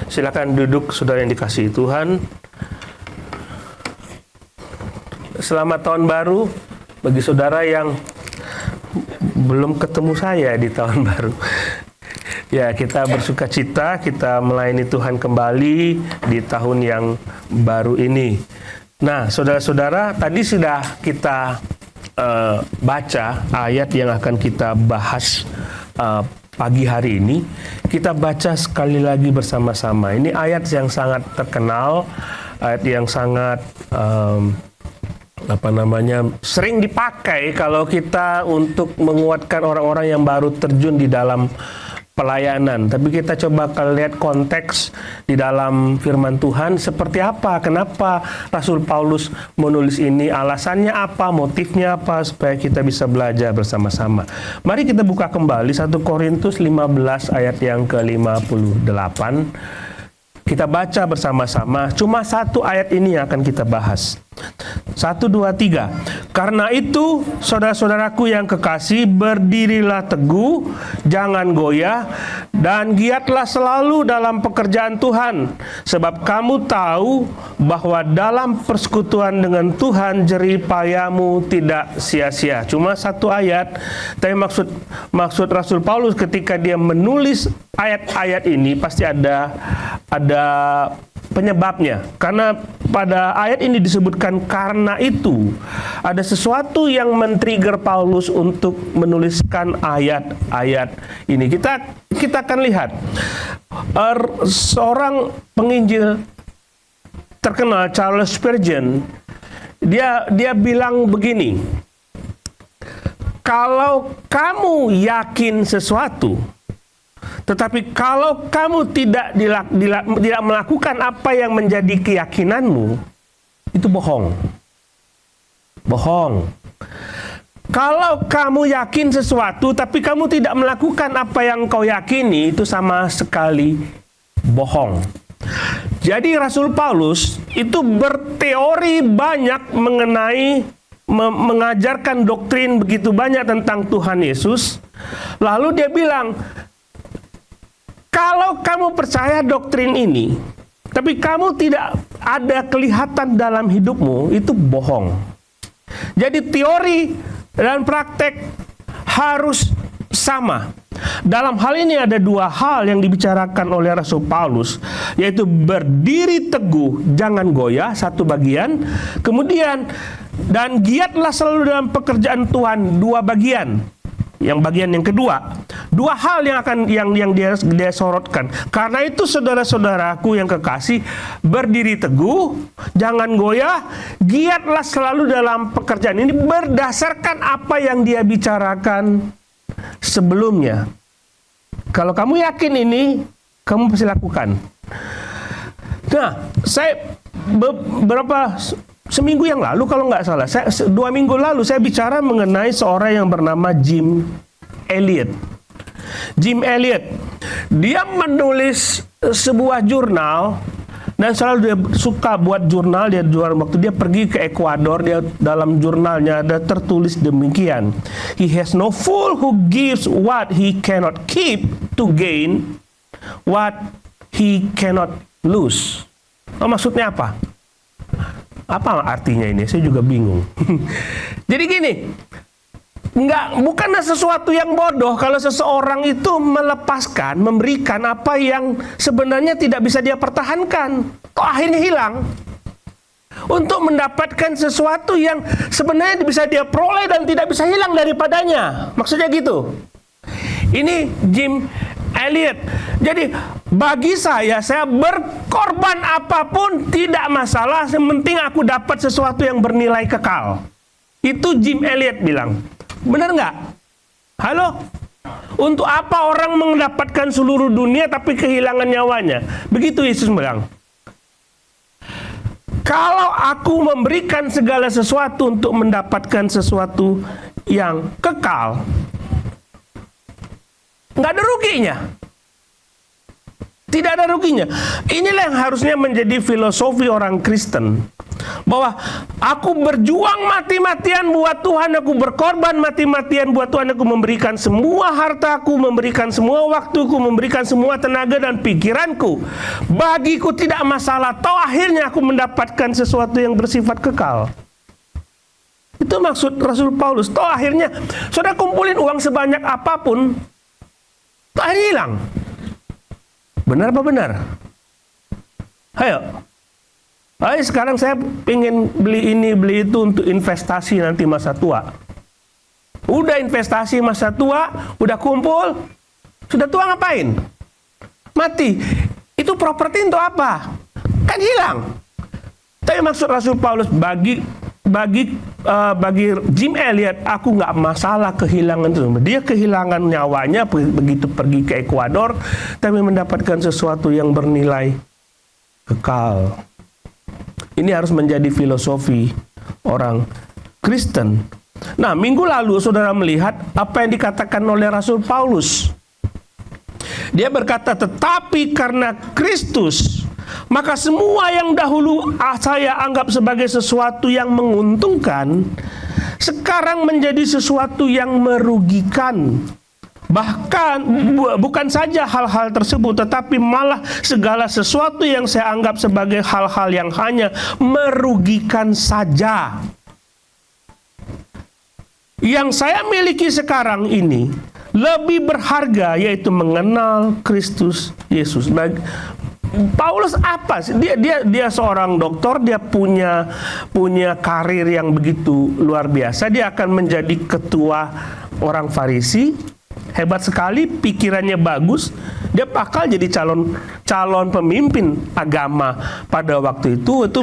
Silakan duduk, saudara yang dikasihi Tuhan. Selamat tahun baru bagi saudara yang belum ketemu saya di tahun baru. Ya, kita bersuka cita, kita melayani Tuhan kembali di tahun yang baru ini. Nah, saudara-saudara, tadi sudah kita baca ayat yang akan kita bahas pagi hari ini. Kita baca sekali lagi bersama-sama. Ini ayat yang sangat terkenal, ayat yang sangat sering dipakai kalau kita untuk menguatkan orang-orang yang baru terjun di dalam pelayanan. Tapi kita coba lihat konteks di dalam firman Tuhan seperti apa, kenapa Rasul Paulus menulis ini, alasannya apa, motifnya apa, supaya kita bisa belajar bersama-sama. Mari kita buka kembali 1 Korintus 15 ayat yang ke-58. Kita baca bersama-sama, cuma satu ayat ini yang akan kita bahas. 1, 2, 3. Karena itu, saudara-saudaraku yang kekasih, berdirilah teguh, jangan goyah, dan giatlah selalu dalam pekerjaan Tuhan. Sebab kamu tahu bahwa dalam persekutuan dengan Tuhan, jerih payahmu tidak sia-sia. Cuma satu ayat, tapi maksud Rasul Paulus ketika dia menulis ayat-ayat ini, pasti ada penyebabnya. Karena pada ayat ini disebutkan karena itu. Ada sesuatu yang men-trigger Paulus untuk menuliskan ayat-ayat ini. Kita akan lihat. Seorang penginjil terkenal, Charles Spurgeon, dia bilang begini. Kalau kamu yakin sesuatu, tetapi kalau kamu tidak melakukan apa yang menjadi keyakinanmu, itu bohong. Bohong. Kalau kamu yakin sesuatu, tapi kamu tidak melakukan apa yang kau yakini, itu sama sekali bohong. Jadi Rasul Paulus itu berteori banyak mengenai mengajarkan doktrin begitu banyak tentang Tuhan Yesus. Lalu dia bilang, kalau kamu percaya doktrin ini, tapi kamu tidak ada kelihatan dalam hidupmu, itu bohong. Jadi teori dan praktek harus sama. Dalam hal ini ada dua hal yang dibicarakan oleh Rasul Paulus, yaitu berdiri teguh, jangan goyah, satu bagian. Kemudian, dan giatlah selalu dalam pekerjaan Tuhan, dua bagian. Yang bagian yang kedua, dua hal yang dia sorotkan. Karena itu saudara-saudaraku yang kekasih, berdiri teguh, jangan goyah, giatlah selalu dalam pekerjaan ini berdasarkan apa yang dia bicarakan sebelumnya. Kalau kamu yakin ini, kamu pasti lakukan. Nah, saya seminggu yang lalu, kalau nggak salah, 2 minggu lalu saya bicara mengenai seorang yang bernama Jim Elliot. Jim Elliot, dia menulis sebuah jurnal, dan selalu dia suka buat jurnal. Waktu dia pergi ke Ekuador, dia dalam jurnalnya ada tertulis demikian: He has no fool who gives what he cannot keep to gain what he cannot lose. Maksudnya apa? Apa artinya ini? Saya juga bingung. Jadi gini, bukanlah sesuatu yang bodoh kalau seseorang itu melepaskan, memberikan apa yang sebenarnya tidak bisa dia pertahankan, kok akhirnya hilang, untuk mendapatkan sesuatu yang sebenarnya bisa dia peroleh dan tidak bisa hilang daripadanya. Maksudnya gitu. Ini Jim Elliot. Jadi bagi saya berkorban apapun tidak masalah, yang penting aku dapat sesuatu yang bernilai kekal. Itu Jim Elliot bilang. Benar nggak? Halo? Untuk apa orang mendapatkan seluruh dunia tapi kehilangan nyawanya? Begitu Yesus bilang. Kalau aku memberikan segala sesuatu untuk mendapatkan sesuatu yang kekal, nggak ada ruginya. Tidak ada ruginya. Inilah yang harusnya menjadi filosofi orang Kristen. Bahwa aku berjuang mati-matian buat Tuhan, aku berkorban mati-matian buat Tuhan, aku memberikan semua hartaku, memberikan semua waktuku, memberikan semua tenaga dan pikiranku. Bagiku tidak masalah, toh akhirnya aku mendapatkan sesuatu yang bersifat kekal. Itu maksud Rasul Paulus. Toh akhirnya, saudara kumpulin uang sebanyak apapun, toh akhirnya hilang. Benar apa benar? Ayo. Sekarang saya pengen beli ini, beli itu untuk investasi nanti masa tua. Udah investasi masa tua, udah kumpul, sudah tua ngapain? Mati. Itu properti untuk apa? Kan hilang. Tapi maksud Rasul Paulus, bagi Jim Elliot, aku nggak masalah kehilangan itu. Dia kehilangan nyawanya begitu pergi ke Ekuador, tapi mendapatkan sesuatu yang bernilai kekal. Ini harus menjadi filosofi orang Kristen. Nah, minggu lalu saudara melihat apa yang dikatakan oleh Rasul Paulus. Dia berkata, tetapi karena Kristus, maka semua yang dahulu saya anggap sebagai sesuatu yang menguntungkan, sekarang menjadi sesuatu yang merugikan. Bahkan bukan saja hal-hal tersebut, tetapi malah segala sesuatu yang saya anggap sebagai hal-hal yang hanya merugikan saja. Yang saya miliki sekarang ini lebih berharga, yaitu mengenal Kristus Yesus. Paulus apa sih? Dia seorang doktor, dia punya karir yang begitu luar biasa. Dia akan menjadi ketua orang Farisi. Hebat sekali, pikirannya bagus. Dia bakal jadi calon pemimpin agama pada waktu itu. Itu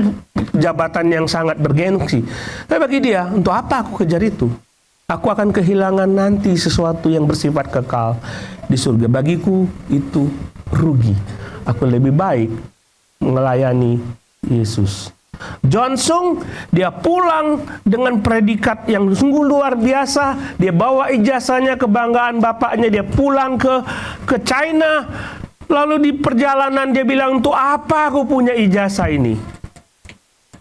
jabatan yang sangat bergengsi. Tapi bagi dia, untuk apa aku kejar itu? Aku akan kehilangan nanti sesuatu yang bersifat kekal di surga. Bagiku itu rugi. Aku lebih baik melayani Yesus. Johnson, dia pulang dengan predikat yang sungguh luar biasa. Dia bawa ijazahnya, kebanggaan bapaknya. Dia pulang ke China. Lalu di perjalanan dia bilang, untuk apa aku punya ijazah ini?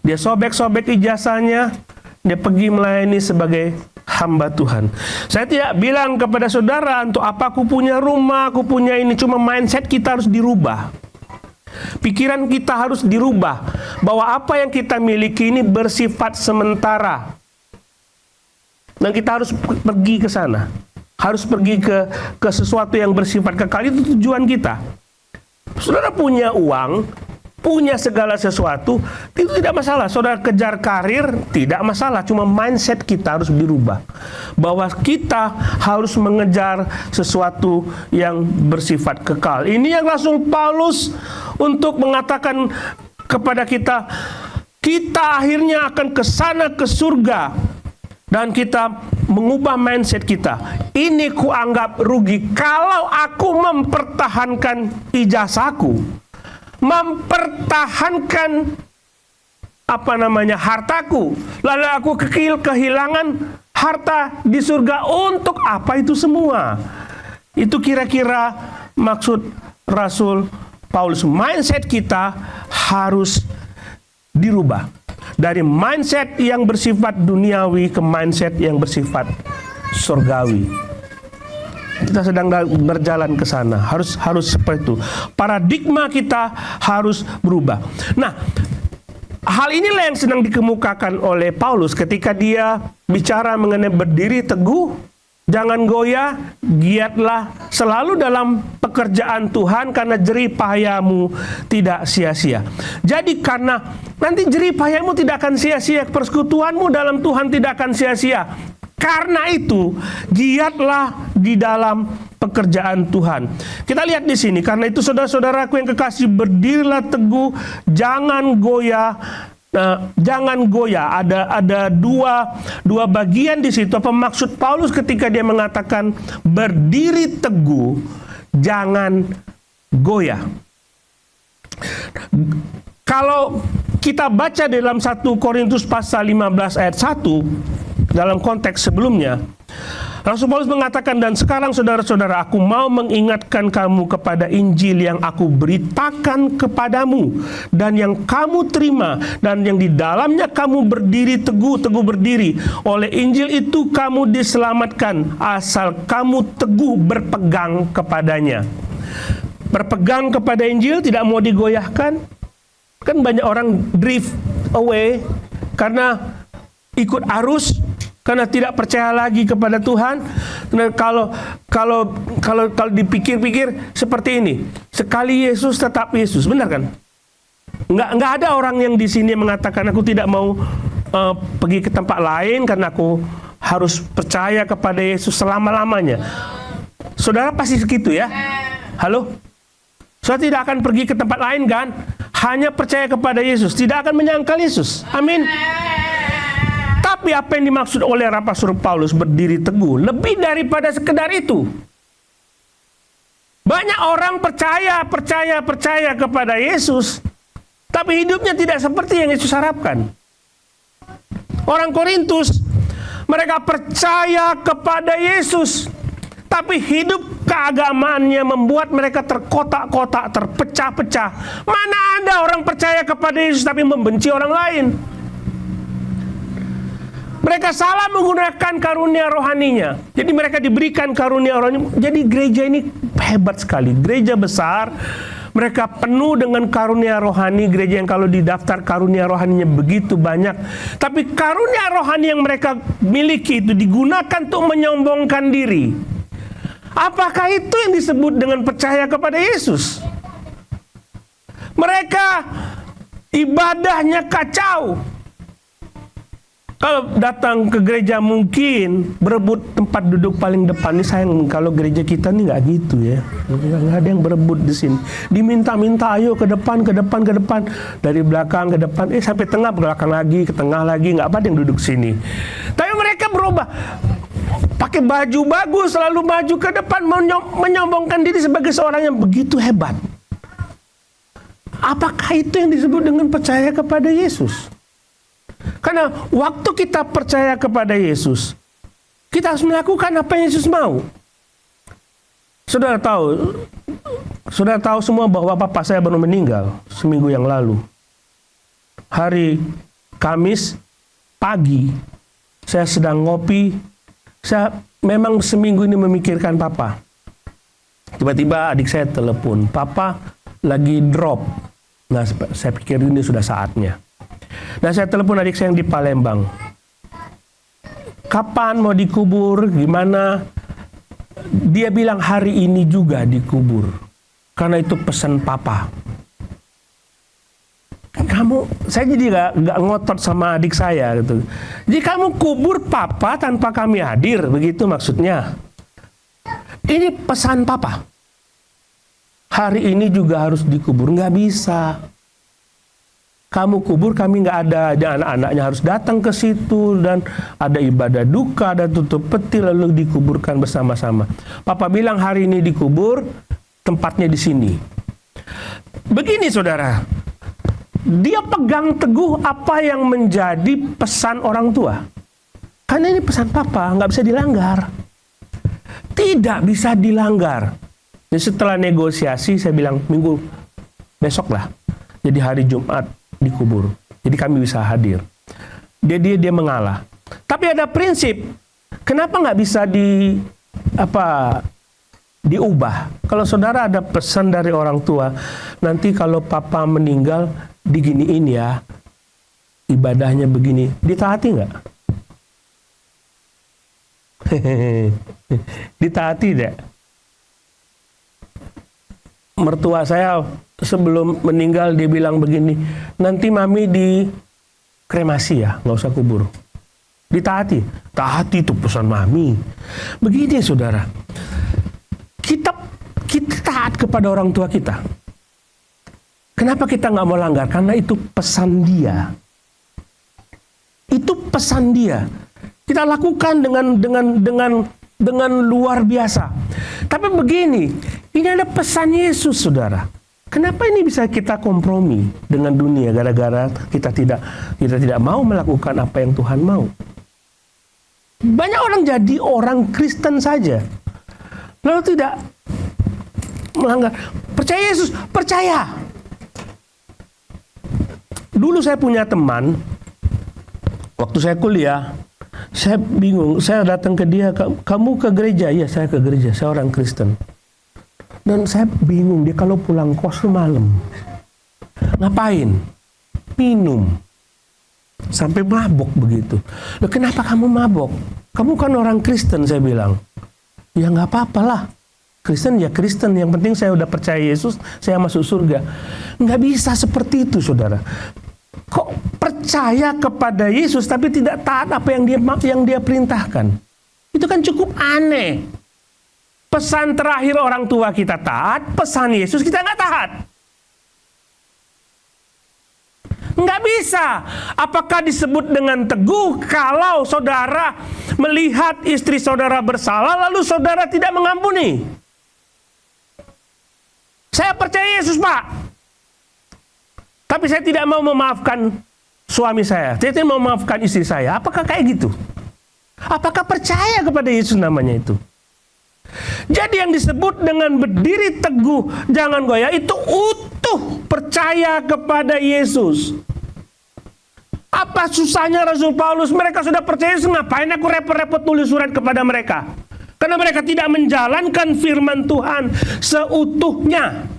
Dia sobek-sobek ijazahnya. Dia pergi melayani sebagai hamba Tuhan. Saya tidak bilang kepada saudara, untuk apa aku punya rumah, aku punya ini. Cuma mindset kita harus dirubah. Pikiran kita harus dirubah, bahwa apa yang kita miliki ini bersifat sementara. Dan kita harus pergi ke sana. Harus pergi ke sesuatu yang bersifat kekal. Itu tujuan kita. Saudara punya uang, punya segala sesuatu, itu tidak masalah. Saudara kejar karir, tidak masalah. Cuma mindset kita harus dirubah. Bahwa kita harus mengejar sesuatu yang bersifat kekal. Ini yang Rasul Paulus untuk mengatakan kepada kita, kita akhirnya akan ke sana, ke surga. Dan kita mengubah mindset kita. Ini kuanggap rugi kalau aku mempertahankan ijazahku, mempertahankan hartaku, lalu aku kehilangan harta di surga. Untuk apa itu semua? Itu kira-kira maksud Rasul Paulus. Mindset kita harus dirubah dari mindset yang bersifat duniawi ke mindset yang bersifat surgawi. Kita sedang berjalan ke sana. Harus seperti itu. Paradigma kita harus berubah. Nah, hal inilah yang sedang dikemukakan oleh Paulus ketika dia bicara mengenai berdiri teguh, jangan goyah, giatlah selalu dalam pekerjaan Tuhan, karena jerih payamu tidak sia-sia. Jadi karena nanti jerih payamu tidak akan sia-sia, persekutuanmu dalam Tuhan tidak akan sia-sia. Karena itu, giatlah di dalam pekerjaan Tuhan. Kita lihat di sini, karena itu saudara-saudaraku yang kekasih, berdirilah teguh, jangan goyah. Jangan goyah. Ada dua bagian di situ. Apa maksud Paulus ketika dia mengatakan berdiri teguh, jangan goyah? Kalau kita baca dalam 1 Korintus pasal 15 ayat 1, dalam konteks sebelumnya, Rasul Paulus mengatakan, dan sekarang saudara-saudara, aku mau mengingatkan kamu kepada Injil yang aku beritakan kepadamu, dan yang kamu terima, dan yang di dalamnya kamu berdiri teguh berdiri. Oleh Injil itu kamu diselamatkan, asal kamu teguh berpegang kepadanya. Berpegang kepada Injil, tidak mau digoyahkan. Kan banyak orang drift away karena ikut arus, karena tidak percaya lagi kepada Tuhan. Nah, kalau dipikir-pikir seperti ini, sekali Yesus tetap Yesus, benar kan? Nggak ada orang yang di sini mengatakan aku tidak mau pergi ke tempat lain karena aku harus percaya kepada Yesus selama-lamanya. Saudara pasti segitu ya? Halo? Saudara tidak akan pergi ke tempat lain kan? Hanya percaya kepada Yesus, tidak akan menyangkal Yesus. Amin. Tapi apa yang dimaksud oleh Rasul Paulus berdiri teguh lebih daripada sekedar itu. Banyak orang percaya kepada Yesus, tapi hidupnya tidak seperti yang Yesus harapkan. Orang Korintus, mereka percaya kepada Yesus, tapi hidup keagamaannya membuat mereka terkotak-kotak, terpecah-pecah. Mana ada orang percaya kepada Yesus tapi membenci orang lain? Mereka salah menggunakan karunia rohaninya. Jadi mereka diberikan karunia rohani. Jadi gereja ini hebat sekali. Gereja besar, mereka penuh dengan karunia rohani. Gereja yang kalau didaftar karunia rohaninya begitu banyak. Tapi karunia rohani yang mereka miliki itu digunakan untuk menyombongkan diri. Apakah itu yang disebut dengan percaya kepada Yesus? Mereka ibadahnya kacau. Kalau datang ke gereja mungkin berebut tempat duduk paling depan. Ini sayang kalau gereja kita nih nggak gitu ya. Nggak ada yang berebut di sini. Diminta-minta ayo ke depan. Dari belakang ke depan. Sampai tengah, belakang lagi, ke tengah lagi. Nggak ada yang duduk sini. Tapi mereka berubah. Pakai baju bagus, selalu maju ke depan, menyombongkan diri sebagai seorang yang begitu hebat. Apakah itu yang disebut dengan percaya kepada Yesus? Karena waktu kita percaya kepada Yesus, kita harus melakukan apa yang Yesus mau. Saudara tahu semua bahwa papa saya baru meninggal seminggu yang lalu. Hari Kamis pagi, saya sedang ngopi. Saya memang seminggu ini memikirkan papa. Tiba-tiba adik saya telepon, papa lagi drop. Nah, saya pikir ini sudah saatnya. Nah, saya telepon adik saya yang di Palembang. Kapan mau dikubur? Gimana? Dia bilang hari ini juga dikubur. Karena itu pesan papa. Saya jadi nggak ngotot sama adik saya gitu. Jadi kamu kubur papa tanpa kami hadir, begitu maksudnya? Ini pesan papa. Hari ini juga harus dikubur, nggak bisa. Kamu kubur, kami nggak ada, anak-anaknya harus datang ke situ dan ada ibadah duka, ada tutup peti lalu dikuburkan bersama-sama. Papa bilang hari ini dikubur, tempatnya di sini. Begini saudara, dia pegang teguh apa yang menjadi pesan orang tua. Karena ini pesan papa, nggak bisa dilanggar. Tidak bisa dilanggar. Jadi setelah negosiasi, saya bilang minggu besok lah. Jadi hari Jumat dikubur. Jadi kami bisa hadir. Dia mengalah. Tapi ada prinsip. Kenapa nggak bisa diubah? Kalau saudara ada pesan dari orang tua, nanti kalau papa meninggal diginiin ya, ibadahnya begini, ditaati nggak? Ditaati tidak? Mertua saya sebelum meninggal dia bilang begini, nanti mami di kremasi ya, nggak usah kubur. Ditaati, taati itu pesan mami. Begini saudara, kita taat kepada orang tua kita. Kenapa kita nggak mau langgar? Karena itu pesan dia. Itu pesan dia. Kita lakukan dengan luar biasa. Tapi begini, ini ada pesan Yesus, saudara. Kenapa ini bisa kita kompromi dengan dunia gara-gara kita tidak mau melakukan apa yang Tuhan mau? Banyak orang jadi orang Kristen saja, lalu tidak melanggar. Percaya Yesus, percaya. Dulu saya punya teman, waktu saya kuliah, saya bingung. Saya datang ke dia, kamu ke gereja? Iya, saya ke gereja, saya orang Kristen. Dan saya bingung, dia kalau pulang kos malam, ngapain? Minum. Sampai mabok begitu. Loh, kenapa kamu mabok? Kamu kan orang Kristen, saya bilang. Ya nggak apa-apalah. Kristen ya Kristen, yang penting saya udah percaya Yesus, saya masuk surga. Nggak bisa seperti itu, saudara. Kok percaya kepada Yesus tapi tidak taat apa yang dia perintahkan? Itu kan cukup aneh. Pesan terakhir orang tua kita taat, pesan Yesus kita nggak taat. Nggak bisa. Apakah disebut dengan teguh kalau saudara melihat istri saudara bersalah lalu saudara tidak mengampuni? Saya percaya Yesus, Pak, tapi saya tidak mau memaafkan suami saya, saya tidak mau memaafkan istri saya. Apakah kayak gitu? Apakah percaya kepada Yesus namanya itu? Jadi yang disebut dengan berdiri teguh, jangan goyah, itu utuh percaya kepada Yesus. Apa susahnya Rasul Paulus? Mereka sudah percaya Yesus, ngapain aku repot-repot tulis surat kepada mereka? Karena mereka tidak menjalankan firman Tuhan seutuhnya.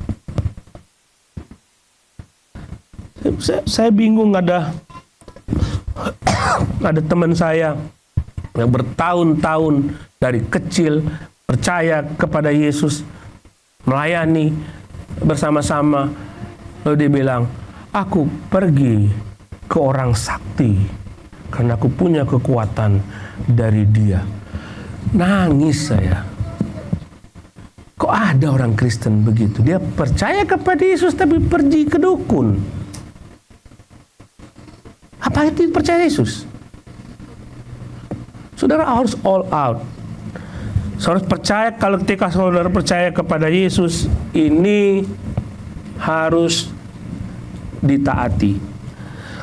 Saya bingung, ada teman saya yang bertahun-tahun dari kecil percaya kepada Yesus, melayani bersama-sama. Lalu dia bilang, aku pergi ke orang sakti karena aku punya kekuatan dari dia. Nangis saya. Kok ada orang Kristen begitu? Dia percaya kepada Yesus tapi pergi ke dukun. Apa itu percaya Yesus? Saudara harus all out. Saudara percaya, kalau ketika saudara percaya kepada Yesus, ini harus ditaati.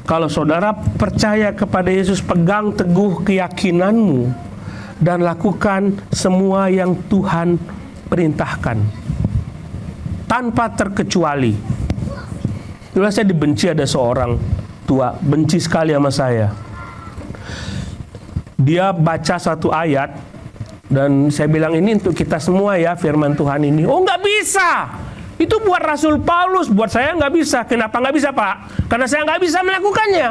Kalau saudara percaya kepada Yesus, pegang teguh keyakinanmu dan lakukan semua yang Tuhan perintahkan tanpa terkecuali. Dulu saya dibenci, ada seorang tua benci sekali sama saya. Dia baca satu ayat dan saya bilang, ini untuk kita semua ya firman Tuhan ini. Oh, nggak bisa. Itu buat Rasul Paulus, buat saya nggak bisa. Kenapa nggak bisa, Pak? Karena saya nggak bisa melakukannya.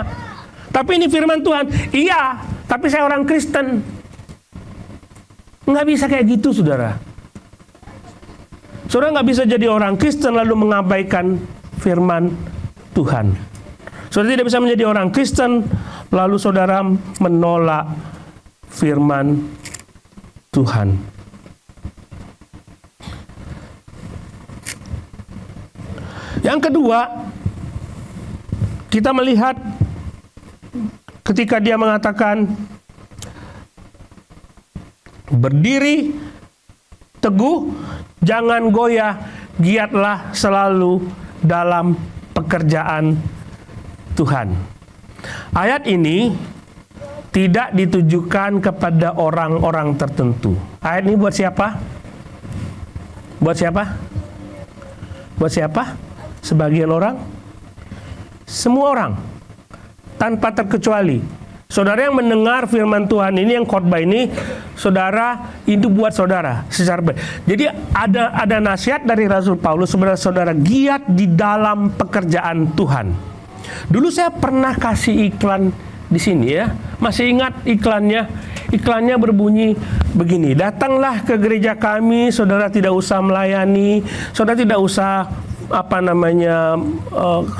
Tapi ini firman Tuhan. Iya, tapi saya orang Kristen. Nggak bisa kayak gitu, saudara. Saudara nggak bisa jadi orang Kristen lalu mengabaikan firman Tuhan. Saudara tidak bisa menjadi orang Kristen lalu saudara menolak firman Tuhan. Yang kedua, kita melihat ketika dia mengatakan berdiri teguh, jangan goyah, giatlah selalu dalam pekerjaan Tuhan. Ayat ini tidak ditujukan kepada orang-orang tertentu. Ayat ini buat siapa? Buat siapa? Buat siapa? Sebagian orang? Semua orang. Tanpa terkecuali. Saudara yang mendengar firman Tuhan ini, yang khotbah ini, saudara, itu buat saudara secara baik. Jadi ada nasihat dari Rasul Paulus, saudara-saudara, giat di dalam pekerjaan Tuhan. Dulu saya pernah kasih iklan di sini ya. Masih ingat iklannya? Iklannya berbunyi begini, datanglah ke gereja kami, saudara tidak usah melayani, saudara tidak usah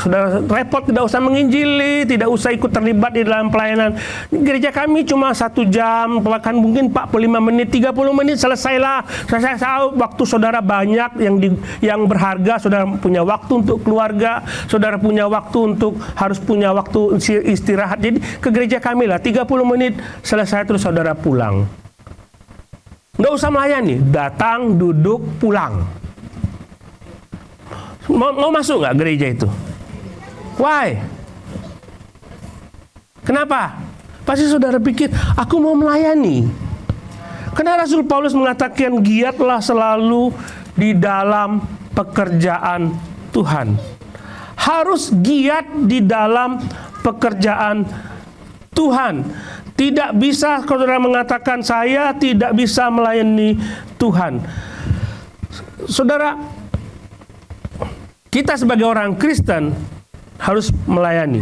saudara repot, tidak usah menginjili, tidak usah ikut terlibat di dalam pelayanan. Gereja kami cuma 1 jam, bahkan mungkin 45 menit, 30 menit selesailah. Saya tahu waktu saudara banyak yang berharga, saudara punya waktu untuk keluarga, saudara punya waktu untuk harus punya waktu istirahat. Jadi ke gereja kami lah 30 menit selesai, terus saudara pulang. Nggak usah melayani, datang, duduk, pulang. Mau masuk nggak gereja itu? Why? Kenapa? Pasti saudara pikir, aku mau melayani. Karena Rasul Paulus mengatakan, giatlah selalu di dalam pekerjaan Tuhan. Harus giat di dalam pekerjaan Tuhan. Tidak bisa saudara mengatakan, saya tidak bisa melayani Tuhan. Saudara, kita sebagai orang Kristen harus melayani.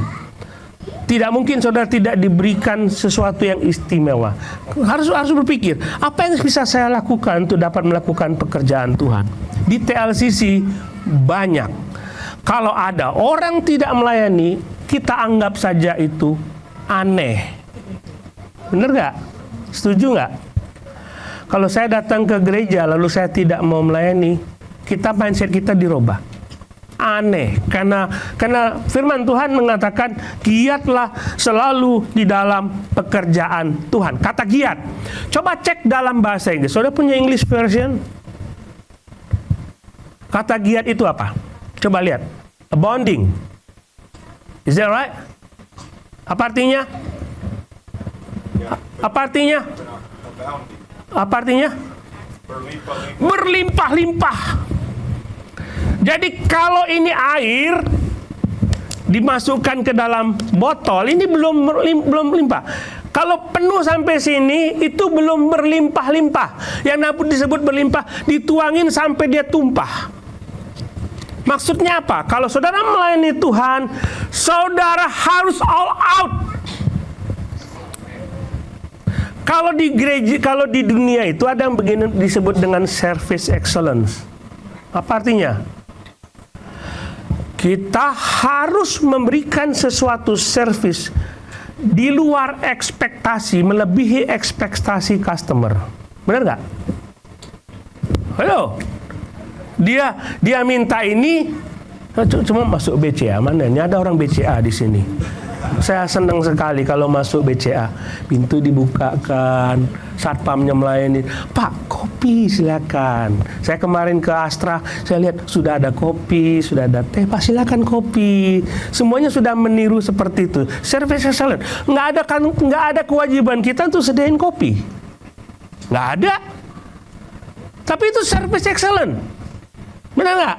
Tidak mungkin saudara tidak diberikan sesuatu yang istimewa. Harus berpikir, apa yang bisa saya lakukan untuk dapat melakukan pekerjaan Tuhan. Di TLCC banyak. Kalau ada orang tidak melayani, kita anggap saja itu aneh. Benar nggak? Setuju nggak? Kalau saya datang ke gereja lalu saya tidak mau melayani, mindset kita dirubah. Aneh, karena firman Tuhan mengatakan giatlah selalu di dalam pekerjaan Tuhan. Kata giat, coba cek dalam bahasa Inggris. Saudara punya English version? Kata giat itu apa? Coba lihat. Abounding. Is that right? Apa artinya? Apa artinya? Apa artinya? Berlimpah-limpah. Jadi kalau ini air dimasukkan ke dalam botol, ini belum limpah. Kalau penuh sampai sini, itu belum berlimpah-limpah. Yang disebut berlimpah, dituangin sampai dia tumpah. Maksudnya apa? Kalau saudara melayani Tuhan, saudara harus all out. Kalau di gereja, kalau di dunia itu ada yang begini disebut dengan service excellence. Apa artinya? Kita harus memberikan sesuatu service di luar ekspektasi, melebihi ekspektasi customer. Benar nggak? Halo? Dia minta ini, cuma masuk BCA. Mana? Ini ada orang BCA di sini. Saya senang sekali kalau masuk BCA. Pintu dibukakan, satpamnya melayani. Pak, kopi silakan. Saya kemarin ke Astra, saya lihat sudah ada kopi, sudah ada teh. Pak, silakan kopi. Semuanya sudah meniru seperti itu. Service excellent. Nggak ada kewajiban kita untuk sediain kopi. Nggak ada. Tapi itu service excellent. Benar nggak?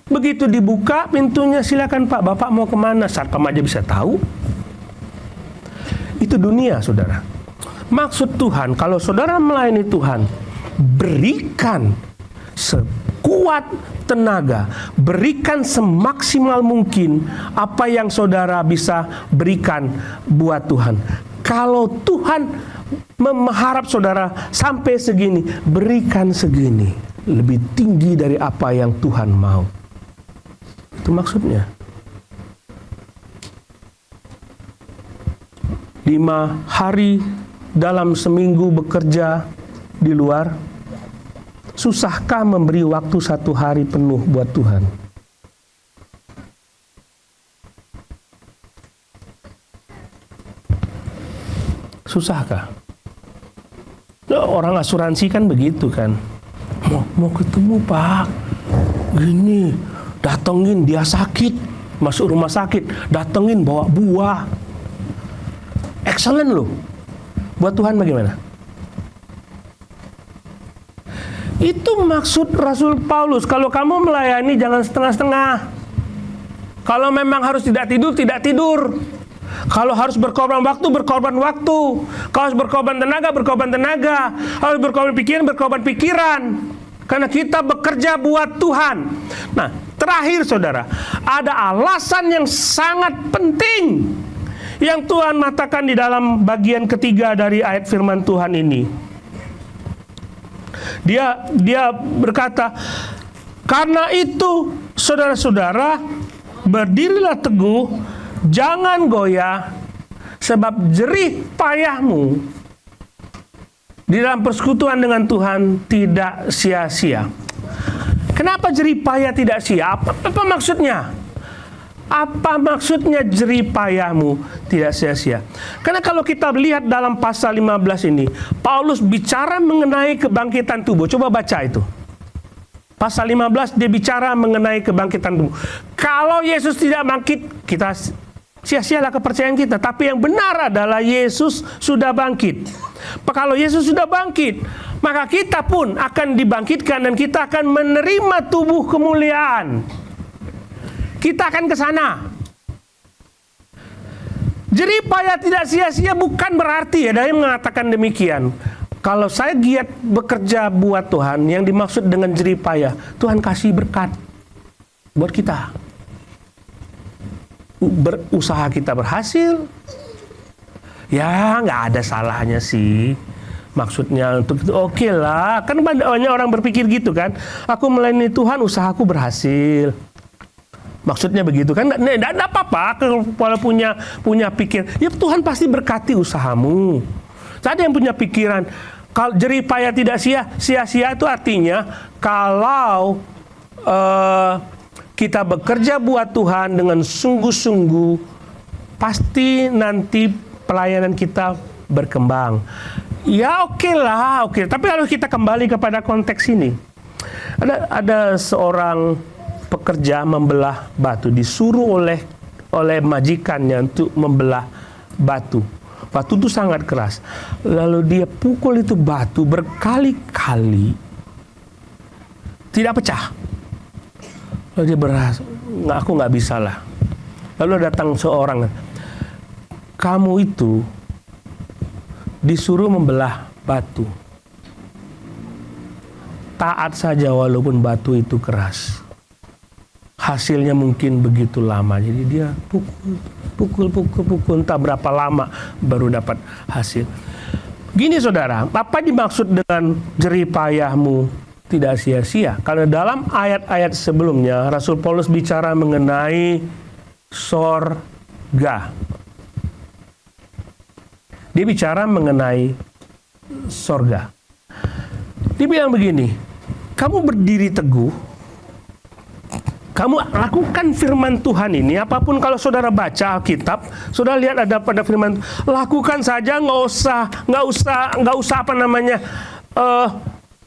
Begitu dibuka pintunya, silakan Pak, Bapak mau kemana? Satpam aja bisa tahu. Itu dunia, saudara. Maksud Tuhan, kalau saudara melayani Tuhan, berikan sekuat tenaga, berikan semaksimal mungkin apa yang saudara bisa berikan buat Tuhan. Kalau Tuhan mengharap saudara sampai segini, berikan segini, lebih tinggi dari apa yang Tuhan mau. Itu maksudnya. 5 hari dalam seminggu bekerja di luar, susahkah memberi waktu 1 hari penuh buat Tuhan? Susahkah? Orang asuransi kan begitu kan. Mau ketemu Pak, gini, datengin dia sakit, masuk rumah sakit, datengin bawa buah. Excellent loh. Buat Tuhan bagaimana? Itu maksud Rasul Paulus. Kalau kamu melayani jangan setengah-setengah. Kalau memang harus tidak tidur, tidak tidur. Kalau harus berkorban waktu, berkorban waktu. Kalau harus berkorban tenaga, berkorban tenaga. Harus berkorban pikiran, berkorban pikiran. Karena kita bekerja buat Tuhan. Nah, terakhir saudara, ada alasan yang sangat penting yang Tuhan katakan di dalam bagian ketiga dari ayat firman Tuhan ini. Dia berkata, karena itu saudara-saudara, berdirilah teguh, jangan goyah, sebab jerih payahmu di dalam persekutuan dengan Tuhan tidak sia-sia. Kenapa jerih payah tidak sia? Apa maksudnya? Apa maksudnya jerih payahmu tidak sia-sia? Karena kalau kita lihat dalam pasal 15 ini, Paulus bicara mengenai kebangkitan tubuh. Coba baca itu. Pasal 15 dia bicara mengenai kebangkitan tubuh. Kalau Yesus tidak bangkit, kita sia-sialah kepercayaan kita. Tapi yang benar adalah Yesus sudah bangkit. Kalau Yesus sudah bangkit, maka kita pun akan dibangkitkan dan kita akan menerima tubuh kemuliaan. Kita akan ke sana. Jeripaya tidak sia-sia bukan berarti ada yang mengatakan demikian. Kalau saya giat bekerja buat Tuhan, yang dimaksud dengan jeripaya, Tuhan kasih berkat buat kita. Berusaha kita berhasil, ya nggak ada salahnya sih. Maksudnya untuk itu oke lah. Kan banyak orang berpikir gitu kan. Aku melayani Tuhan, usahaku berhasil. Maksudnya begitu kan. Nggak apa-apa kalau punya pikir. Ya Tuhan pasti berkati usahamu. Ada yang punya pikiran, kalau jeripaya tidak sia-sia itu artinya kalau kita bekerja buat Tuhan dengan sungguh-sungguh, pasti nanti pelayanan kita berkembang. Ya oke lah. Tapi kalau kita kembali kepada konteks ini, ada seorang pekerja membelah batu, disuruh oleh majikannya untuk membelah batu. Batu itu sangat keras. Lalu dia pukul itu batu berkali-kali, tidak pecah. Lalu dia berasa, aku nggak bisa lah. Lalu datang seorang, kamu itu disuruh membelah batu. Taat saja walaupun batu itu keras. Hasilnya mungkin begitu lama. Jadi dia pukul, entah berapa lama baru dapat hasil. Gini saudara, apa dimaksud dengan jeripayahmu tidak sia-sia? Karena dalam ayat-ayat sebelumnya Rasul Paulus bicara mengenai sorga. Dia bicara mengenai sorga. Dia bilang begini, kamu berdiri teguh, kamu lakukan firman Tuhan ini. Apapun kalau saudara baca Alkitab, saudara lihat ada pada firman, lakukan saja, nggak usah apa namanya,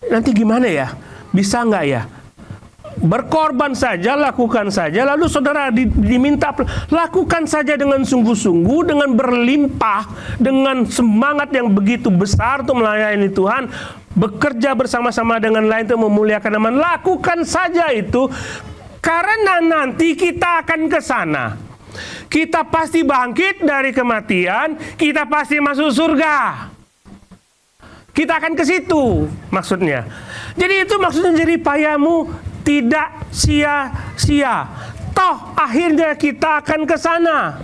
nanti gimana ya, bisa nggak ya, berkorban saja, lakukan saja. Lalu saudara diminta lakukan saja dengan sungguh-sungguh, dengan berlimpah, dengan semangat yang begitu besar untuk melayani Tuhan, bekerja bersama-sama dengan lain untuk memuliakan nama. Lakukan saja itu. Karena nanti kita akan ke sana. Kita pasti bangkit dari kematian, kita pasti masuk surga. Kita akan ke situ maksudnya. Jadi itu maksudnya jeripayamu tidak sia-sia. Toh akhirnya kita akan ke sana.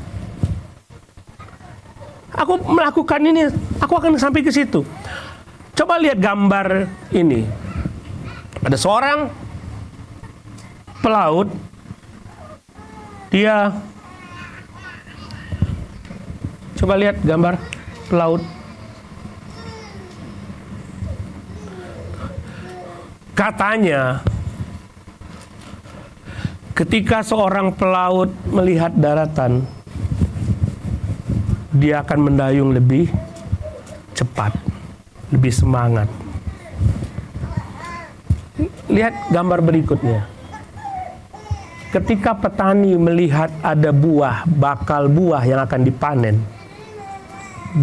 Aku melakukan ini, aku akan sampai ke situ. Coba lihat gambar ini. Ada seorang pelaut, dia, coba lihat gambar pelaut. Katanya ketika seorang pelaut melihat daratan, dia akan mendayung lebih cepat, lebih semangat. Lihat gambar berikutnya. Ketika petani melihat ada bakal buah yang akan dipanen,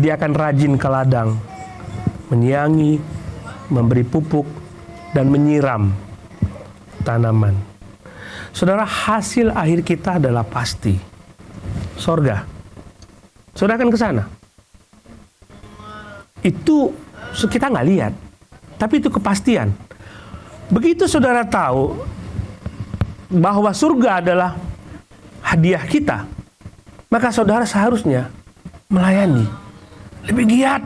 dia akan rajin ke ladang, menyiangi, memberi pupuk, dan menyiram tanaman. Saudara, hasil akhir kita adalah pasti sorga. Saudara akan ke sana. Itu kita nggak lihat, tapi itu kepastian. Begitu saudara tahu bahwa surga adalah hadiah kita, maka saudara seharusnya melayani lebih giat.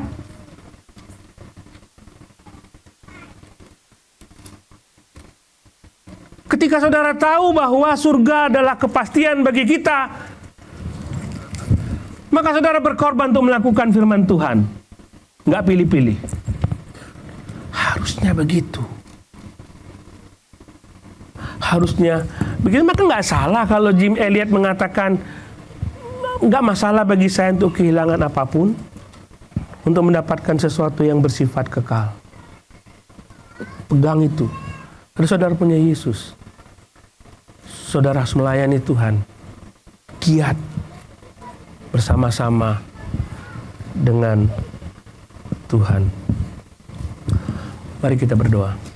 Ketika saudara tahu bahwa surga adalah kepastian bagi kita, maka saudara berkorban untuk melakukan firman Tuhan. Nggak pilih-pilih. Harusnya begitu. Harusnya begitu. Maka nggak salah kalau Jim Elliot mengatakan, nggak masalah bagi saya untuk kehilangan apapun untuk mendapatkan sesuatu yang bersifat kekal. Pegang itu. Kalau saudara punya Yesus, saudara harus melayani Tuhan. Giat. bersama-sama dengan Tuhan. Mari kita berdoa.